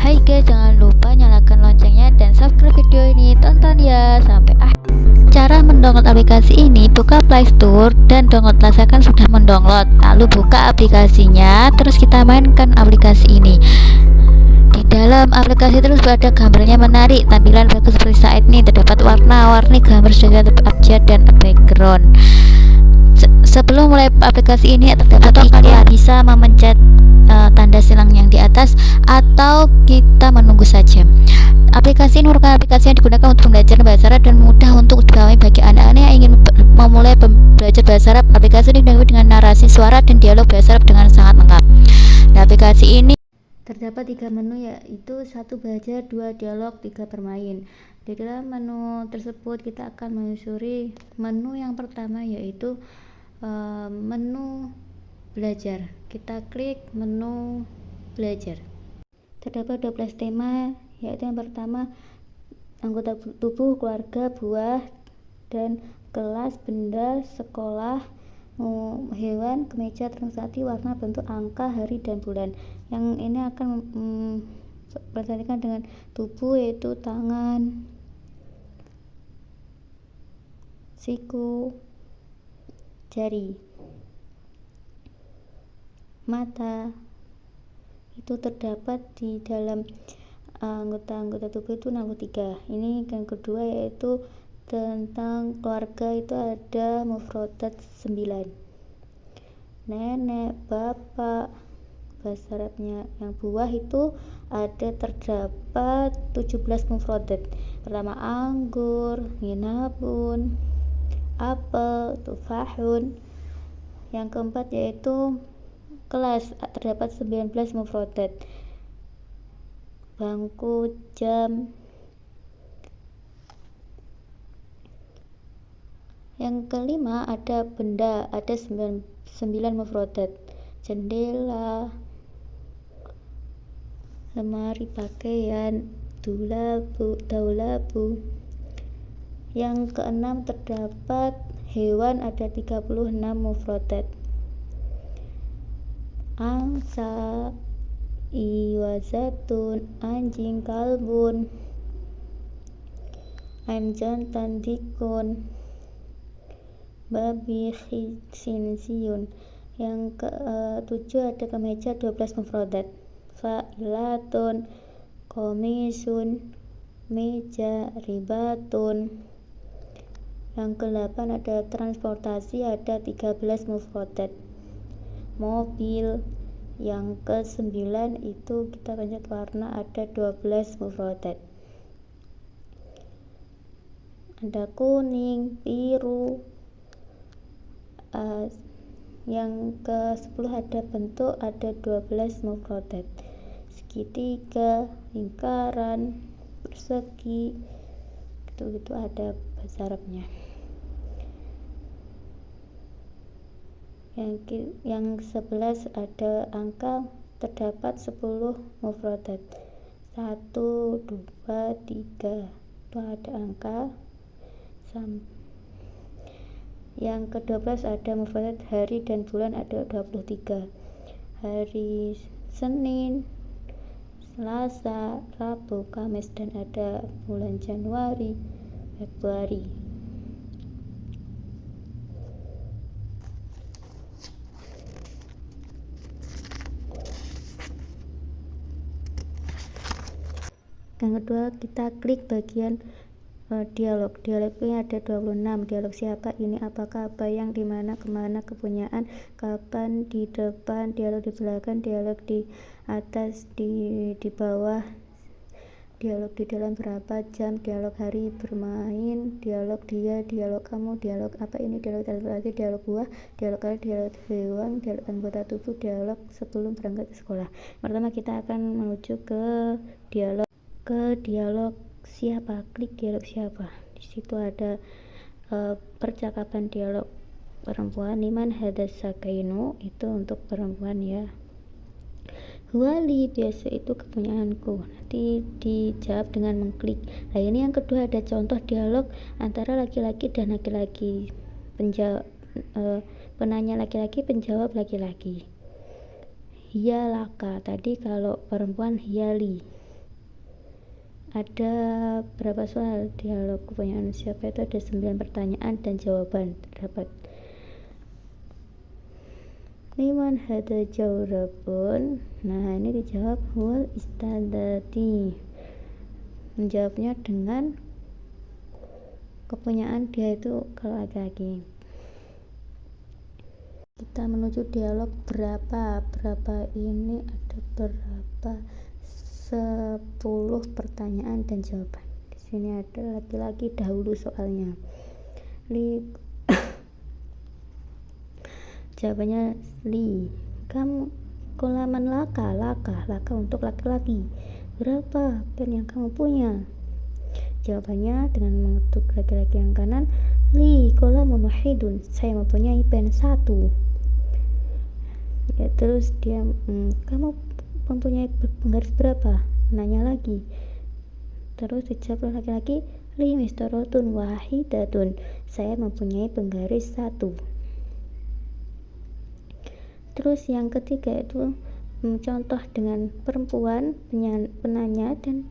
Hai guys, jangan lupa nyalakan loncengnya dan subscribe video ini, tonton ya sampai akhir. Cara mendownload aplikasi ini, buka Play Store dan download, rasakan sudah mendownload. Lalu buka aplikasinya, terus kita mainkan aplikasi ini. Di dalam aplikasi terus ada gambarnya menarik, tampilan bagus seperti saat ini. Terdapat warna-warni gambar sudah abjad dan background. Sebelum mulai aplikasi ini terdapat kalian bisa memencet tanda silang yang di atas atau kita menunggu saja. Aplikasi ini merupakan aplikasi yang digunakan untuk belajar bahasa Arab dan mudah untuk dipahami bagi anak-anak yang ingin memulai belajar bahasa Arab. Aplikasi ini dilengkapi dengan narasi suara dan dialog bahasa Arab dengan sangat lengkap. Di aplikasi ini terdapat 3 menu, yaitu 1 belajar, 2 dialog, 3 bermain. Di dalam menu tersebut kita akan menyusuri menu yang pertama, yaitu menu belajar. Kita klik menu belajar. Terdapat 12 tema, yaitu yang pertama anggota tubuh, keluarga, buah dan kelas, benda, sekolah, hewan, kemeja, transaksi, warna, bentuk, angka, hari dan bulan. Yang ini akan memperhatikan dengan tubuh, yaitu tangan, siku, jari, mata. Itu terdapat di dalam anggota-anggota tubuh itu 63. Ini yang kedua, yaitu tentang keluarga, itu ada mufradat 9. Nenek, bapak, bahasa Arabnya. Yang buah itu terdapat 17 mufradat. Pertama anggur, nginabun, apel, tufahun. Yang keempat yaitu kelas, terdapat 19 mufradat. Bangku, jam. Yang kelima ada benda, ada 9 mufradat. Jendela, lemari pakaian, daulabu. Yang keenam terdapat hewan, ada 36 mufradat. Angsa, iwazatun, anjing, kalbun, jantan, dikun, babi, khinziyun. Yang ketujuh ada kemeja, 12 mufradat. Fa'ilatun, komisun, meja, ribatun. Yang ke-8 ada transportasi, ada 13 mufradat. Mobil. Yang ke-9 itu kita pencet warna, ada 12 mufradat. Ada kuning, biru. Yang ke-10 ada bentuk, ada 12 mufradat. Segitiga, lingkaran, persegi, gitu ada bahasa Arabnya. Yang 11 ada angka, terdapat 10 mufradat. 1, 2, 3 itu ada angka. Yang ke-12 ada mufradat hari dan bulan, ada 23. Hari Senin, Selasa, Rabu, Kamis, dan ada bulan Januari, Februari. Yang kedua kita klik bagian dialog. Dialognya ada 26. Dialog siapa ini, apakah, apa, yang, di mana, kemana, kepunyaan, kapan, di depan, dialog di belakang, dialog di atas, di bawah, dialog di dalam, berapa jam, dialog hari, bermain, dialog dia, dialog kamu, dialog apa ini, dialog transportasi, dialog buah, dialog kalian, dialog hewan, dialog anggota tubuh, dialog sebelum berangkat ke sekolah. Pertama kita akan menuju ke dialog siapa. Klik dialog siapa. Di situ ada percakapan dialog perempuan. Liman hadas sakainu, itu untuk perempuan ya. Huwali, biasa itu kepunyaanku. Nanti dijawab dengan mengklik. Nah ini yang kedua, ada contoh dialog antara laki-laki dan laki-laki. Penanya laki-laki, penjawab laki-laki. Hiyalaka, tadi kalau perempuan hiyali. ada berapa soal dialog kepunyaan siapa itu, ada 9 pertanyaan dan jawaban terdapat. Liman hada jawabun, nah ini dijawab huwal istadati, menjawabnya dengan kepunyaan dia itu kalau laki-laki. Kita menuju dialog berapa ini ada berapa 10 pertanyaan dan jawaban. Di sini ada laki-laki dahulu soalnya. Jawabannya li. Kamu kolaman laka untuk laki-laki. Berapa pen yang kamu punya? Jawabannya dengan mengetuk laki-laki yang kanan, li kolamun wahidun, saya mempunyai pen 1. Ya, terus dia kamu mempunyai penggaris berapa? Nanya lagi. Terus dijawab laki-laki, li mistarotun wahidatun, saya mempunyai penggaris 1. Terus yang ketiga itu contoh dengan perempuan, penanya dan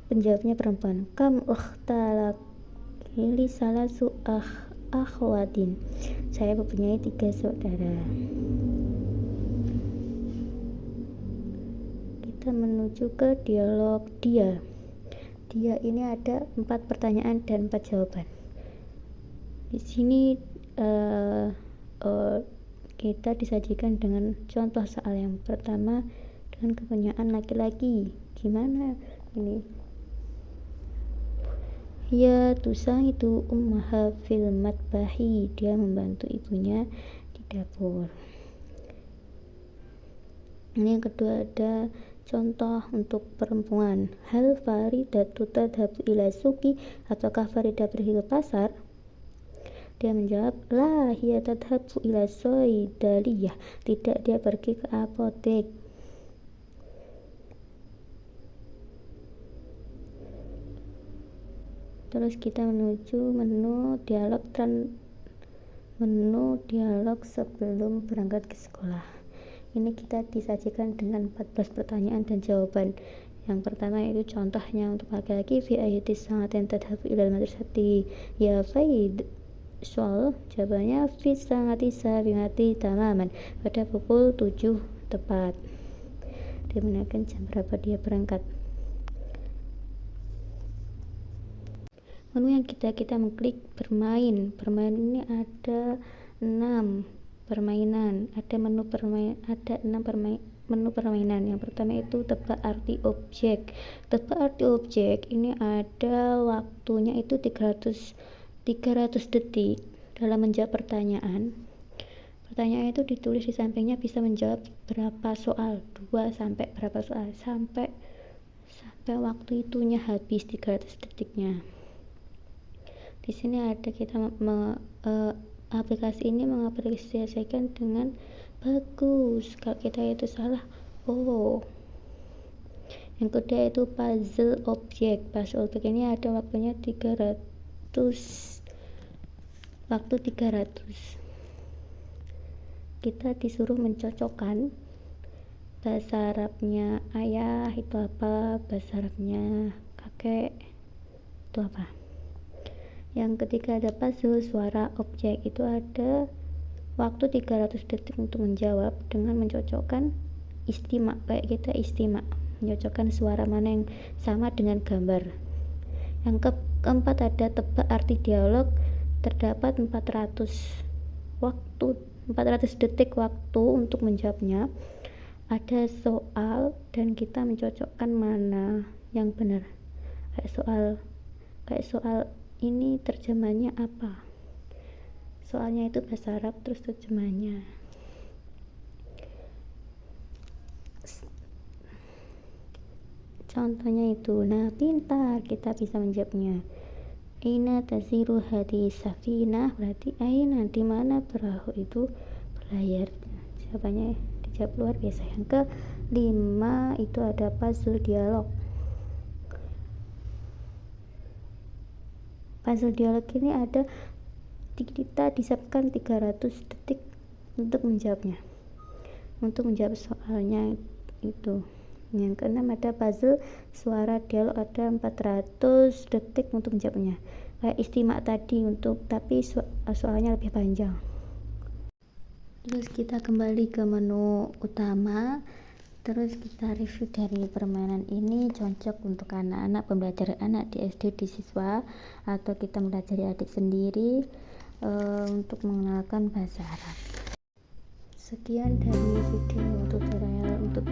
penjawabnya perempuan. Kam ukhtalaki li salasu akhwatin, saya mempunyai 3 saudara. Kita menuju ke dialog dia ini ada 4 pertanyaan dan 4 jawaban. Di sini kita disajikan dengan contoh soal yang pertama dengan kepunyaan laki-laki. Gimana ini? Ya tusang itu ummaha fil matbahi, dia membantu ibunya di dapur. Ini yang kedua ada contoh untuk perempuan. Hal Faridatu tadhabu ila suki, apakah Faridah pergi ke pasar? Dia menjawab, la hiya tadhabu ila soidaliyah, tidak, dia pergi ke apotek. Terus kita menuju menu dialog sebelum berangkat ke sekolah. Ini kita disajikan dengan 14 pertanyaan dan jawaban. Yang pertama itu contohnya untuk laki-laki, fi ayati sa'atin tadhabu ilal madrasati ya Faid. Soal jawabannya fi sa'ati sabimati tamaman, pada pukul 7 tepat. Dia menanyakan jam berapa dia berangkat. Menu yang kita mengklik bermain ini ada 6 permainan, ada 6 menu permainan. Yang pertama itu tebak arti objek. Ini ada waktunya itu 300 detik dalam menjawab pertanyaan. Pertanyaan itu ditulis di sampingnya, bisa menjawab berapa soal, 2 sampai berapa soal, sampai waktu itunya habis 300 detiknya. Di sini ada kita aplikasi ini mengapresiasikan dengan bagus. Kalau kita itu salah, Yang kedua itu puzzle objek ini ada waktunya 300. Kita disuruh mencocokkan bahasa Arabnya ayah itu apa, bahasa Arabnya kakek itu apa. Yang ketiga ada puzzle suara objek, itu ada waktu 300 detik untuk menjawab dengan mencocokkan istimak, kayak kita istimak, mencocokkan suara mana yang sama dengan gambar. Yang keempat ada tebak arti dialog, terdapat 400 detik waktu untuk menjawabnya. Ada soal dan kita mencocokkan mana yang benar. Kayak soal ini terjemahnya apa, soalnya itu bahasa Arab, terus terjemahnya. Contohnya itu, nah pintar, kita bisa menjawabnya. Aina tasiru hadi safinah, berarti aina, di mana perahu itu berlayar. Jawabannya dijawab luar biasa. Yang ke-5 itu ada puzzle dialog. Puzzle dialog ini ada, kita disiapkan 300 detik untuk menjawabnya, untuk menjawab soalnya itu. Yang keenam ada puzzle suara dialog, ada 400 detik untuk menjawabnya. Kayak istimak tadi tapi soalnya lebih panjang. Terus kita kembali ke menu utama. Terus kita review dari permainan ini cocok untuk anak-anak, pembelajaran anak di SD, di siswa, atau kita mempelajari adik sendiri untuk mengenalkan bahasa Arab. Sekian dari video tutorial untuk